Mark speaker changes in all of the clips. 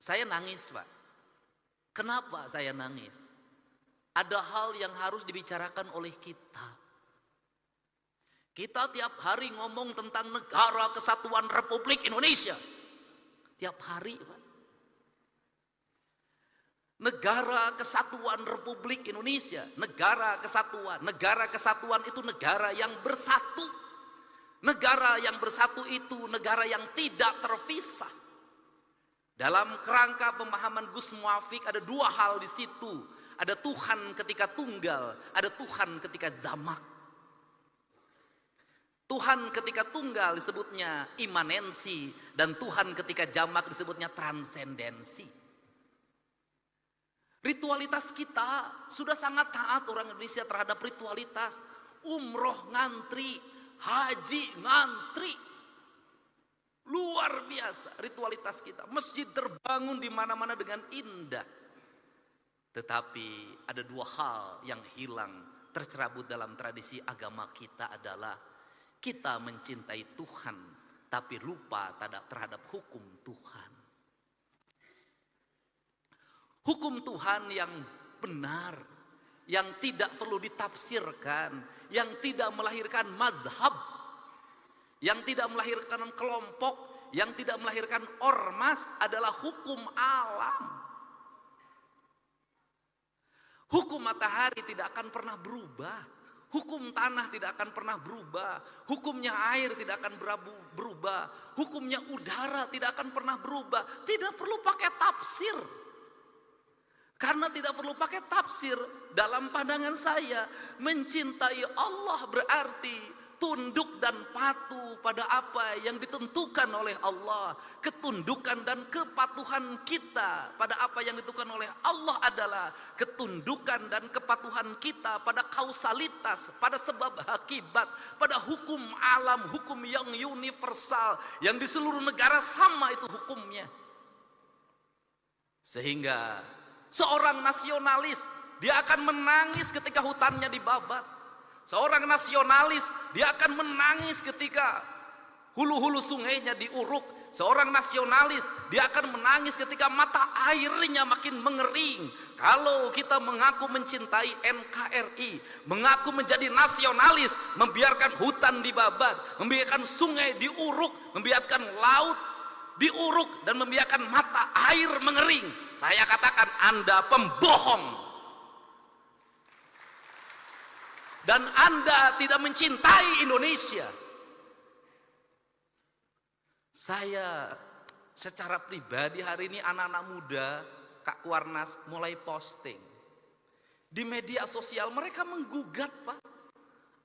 Speaker 1: Saya nangis, Pak. Kenapa saya nangis? Ada hal yang harus dibicarakan oleh kita. Kita tiap hari ngomong tentang Negara Kesatuan Republik Indonesia. Tiap hari, Pak. Negara Kesatuan Republik Indonesia, negara kesatuan. Negara kesatuan itu negara yang bersatu. Negara yang bersatu itu negara yang tidak terpisah. Dalam kerangka pemahaman Gus Muafik ada dua hal di situ. Ada Tuhan ketika tunggal, ada Tuhan ketika jamak. Tuhan ketika tunggal disebutnya imanensi, dan Tuhan ketika jamak disebutnya transendensi. Ritualitas kita sudah sangat taat orang Indonesia terhadap ritualitas. Umroh ngantri, haji ngantri. Luar biasa ritualitas kita. Masjid terbangun di mana-mana dengan indah. Tetapi ada dua hal yang hilang tercerabut dalam tradisi agama kita adalah kita mencintai Tuhan tapi lupa terhadap hukum Tuhan. Hukum Tuhan yang benar, yang tidak perlu ditafsirkan, yang tidak melahirkan mazhab, yang tidak melahirkan kelompok, yang tidak melahirkan ormas adalah hukum alam. Hukum matahari tidak akan pernah berubah. Hukum tanah tidak akan pernah berubah. Hukumnya air tidak akan berubah. Hukumnya udara tidak akan pernah berubah. Tidak perlu pakai tafsir. Karena tidak perlu pakai tafsir, dalam pandangan saya, mencintai Allah berarti tunduk dan patuh pada apa yang ditentukan oleh Allah. Ketundukan dan kepatuhan kita pada apa yang ditentukan oleh Allah adalah ketundukan dan kepatuhan kita pada kausalitas, pada sebab akibat, pada hukum alam, hukum yang universal, yang di seluruh negara sama itu hukumnya. Sehingga seorang nasionalis, dia akan menangis ketika hutannya dibabat. Seorang nasionalis, dia akan menangis ketika hulu-hulu sungainya diuruk. Seorang nasionalis, dia akan menangis ketika mata airnya makin mengering. Kalau kita mengaku mencintai NKRI, mengaku menjadi nasionalis, membiarkan hutan dibabat, membiarkan sungai diuruk, membiarkan laut diuruk, dan membiarkan mata air mengering, saya katakan Anda pembohong. Dan Anda tidak mencintai Indonesia. Saya secara pribadi hari ini anak-anak muda, Kak Kuarnas mulai posting. Di media sosial mereka menggugat, Pak.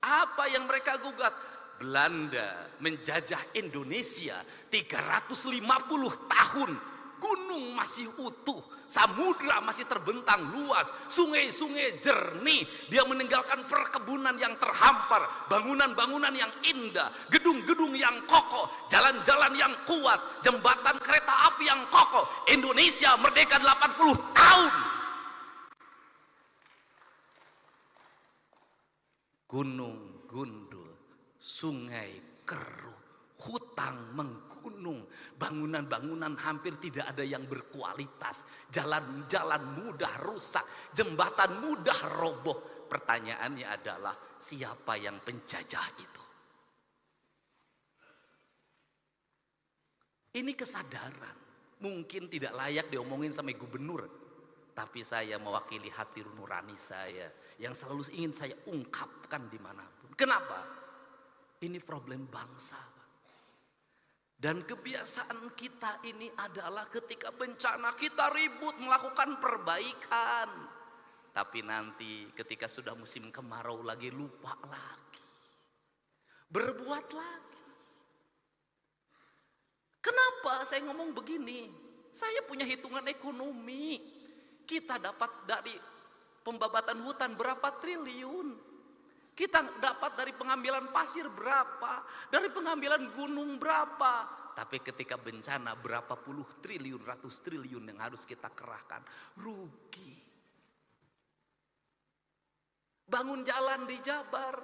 Speaker 1: Apa yang mereka gugat? Belanda menjajah Indonesia 350 tahun. Gunung masih utuh, samudra masih terbentang luas, sungai-sungai jernih. Dia meninggalkan perkebunan yang terhampar, bangunan-bangunan yang indah, gedung-gedung yang kokoh, jalan-jalan yang kuat, jembatan kereta api yang kokoh. Indonesia merdeka 80 tahun. Gunung gundul, sungai keruh, hutang menggunung, bangunan-bangunan hampir tidak ada yang berkualitas, jalan-jalan mudah rusak, jembatan mudah roboh. Pertanyaannya adalah siapa yang penjajah itu? Ini kesadaran mungkin tidak layak diomongin sama gubernur, tapi saya mewakili hati nurani saya yang selalu ingin saya ungkapkan dimanapun. Kenapa? Ini problem bangsa. Dan kebiasaan kita ini adalah ketika bencana kita ribut melakukan perbaikan. Tapi nanti ketika sudah musim kemarau lagi lupa lagi. Berbuat lagi. Kenapa saya ngomong begini? Saya punya hitungan ekonomi. Kita dapat dari pembabatan hutan berapa triliun. Kita dapat dari pengambilan pasir berapa, dari pengambilan gunung berapa. Tapi ketika bencana berapa puluh triliun, ratus triliun yang harus kita kerahkan. Rugi. Bangun jalan di Jabar,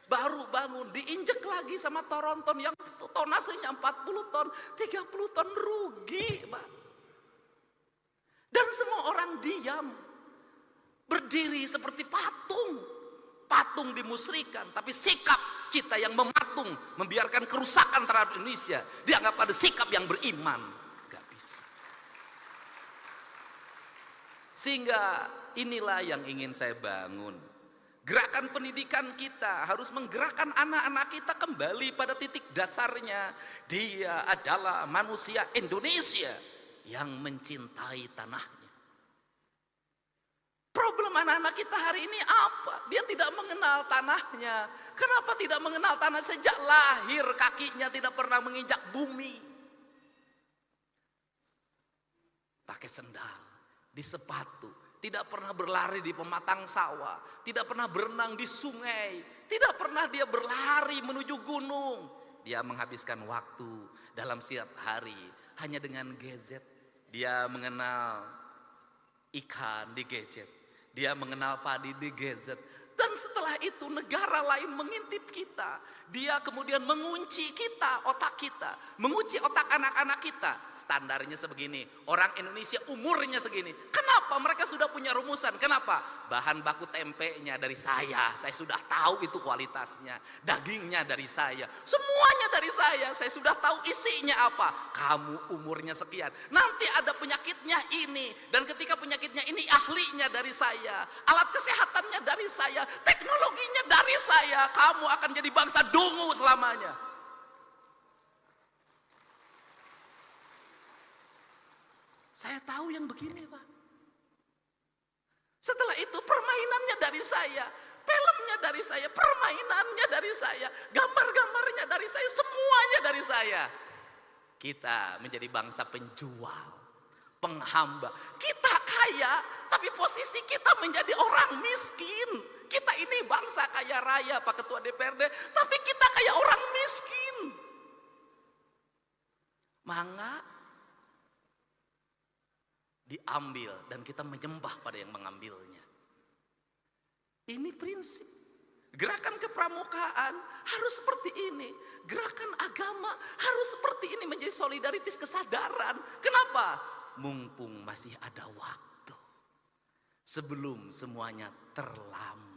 Speaker 1: baru bangun diinjek lagi sama Toronton yang tonasenya 40 ton, 30 ton, rugi, Pak. diam. Berdiri seperti patung. Patung dimusrikan, tapi sikap kita yang mematung, membiarkan kerusakan terhadap Indonesia, dianggap ada sikap yang beriman. Gak bisa. Sehingga inilah yang ingin saya bangun. Gerakan pendidikan kita harus menggerakkan anak-anak kita kembali pada titik dasarnya. Dia adalah manusia Indonesia yang mencintai tanahnya. Problem anak-anak kita hari ini apa? Dia tidak mengenal tanahnya. Kenapa tidak mengenal tanah? Sejak lahir kakinya tidak pernah menginjak bumi. Pakai sendal, di sepatu, tidak pernah berlari di pematang sawah, tidak pernah berenang di sungai, tidak pernah dia berlari menuju gunung. Dia menghabiskan waktu dalam setiap hari hanya dengan gadget. Dia mengenal ikan di gadget. Dia mengenal padi di gadget. Dan setelah itu negara lain mengintip kita. Dia kemudian mengunci kita, otak kita. Mengunci otak anak-anak kita. Standarnya sebegini. Orang Indonesia umurnya segini. Kenapa? Mereka sudah punya rumusan. Kenapa? Bahan baku tempenya dari saya. Saya sudah tahu itu kualitasnya. Dagingnya dari saya. Semuanya dari saya. Saya sudah tahu isinya apa. Kamu umurnya sekian. Nanti ada penyakitnya ini. Dan ketika penyakitnya ini ahlinya dari saya. Alat kesehatannya dari saya. Teknologinya dari saya. Kamu akan jadi bangsa dungu selamanya. Saya tahu yang begini, Pak. Setelah itu permainannya dari saya, filmnya dari saya, permainannya dari saya, gambar-gambarnya dari saya, semuanya dari saya. Kita menjadi bangsa penjual, penghamba. Kita kaya, tapi posisi kita menjadi orang miskin. Kita ini bangsa kaya raya, Pak Ketua DPRD, tapi kita kayak orang miskin. Mangga diambil dan kita menyembah pada yang mengambilnya. Ini prinsip. Gerakan kepramukaan harus seperti ini. Gerakan agama harus seperti ini, menjadi solidaritas kesadaran. Kenapa? Mumpung masih ada waktu. Sebelum semuanya terlambat.